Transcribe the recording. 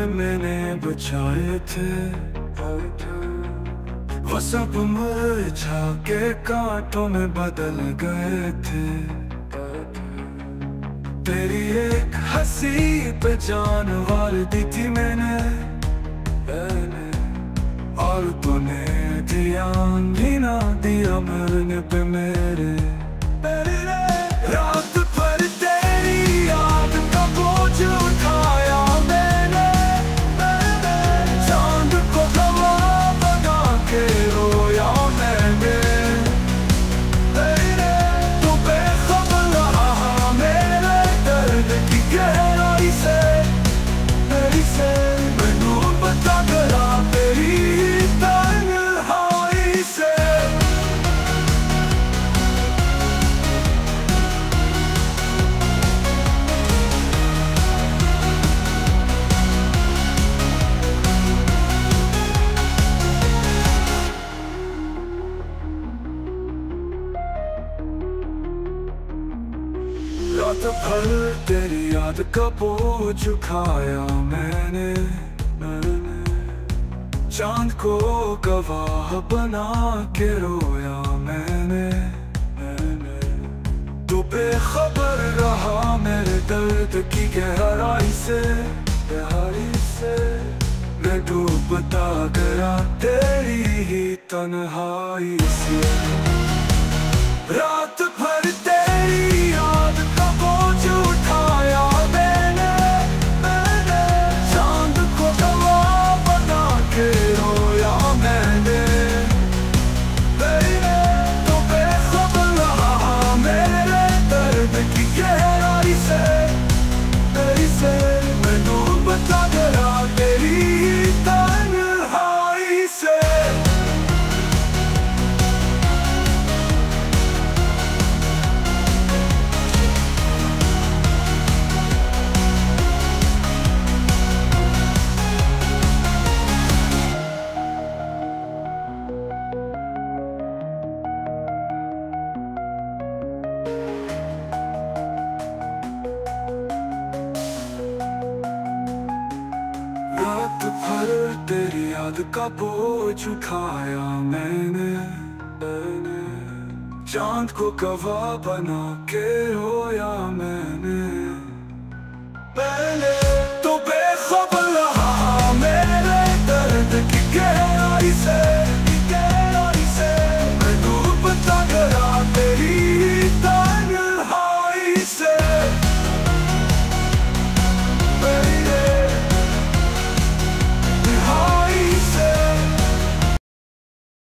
मैंने बचाए थे, वो सब मुरझा के कांटों में बदल गए थे। तेरी एक हंसी पे जान वार दी थी मैंने, और तूने ध्यान भी ना दिया मरने पे मेरे। रात भर तेरी याद का बोझ उठाया मैंने, चांद को गवाह बना के रोया मैंने। तू बेखबर रहा मेरे दर्द की गहराई से, मैनू पता करा तेरी तन्हाई से। रात भर तेरी याद का बोझ उठाया मैंने, चांद को गवाह बना के रोया मैंने। तू बेखबर रहा मेरे दर्द की गहराई से, मैं डूबता गया तेरी ही तन्हाई से। रात भर तेरी याद का बोझ उठाया मैंने, चांद को गवाह बना के रोया मैंने। तो बेखबर रहा मेरे दर्द की गहराई से, मैनू बता गया तेरी तन्हाई से। रात भर तेरी याद का बोझ उठाया मैंने, चांद को गवाह बना के रोया मैंने। तो बेखबर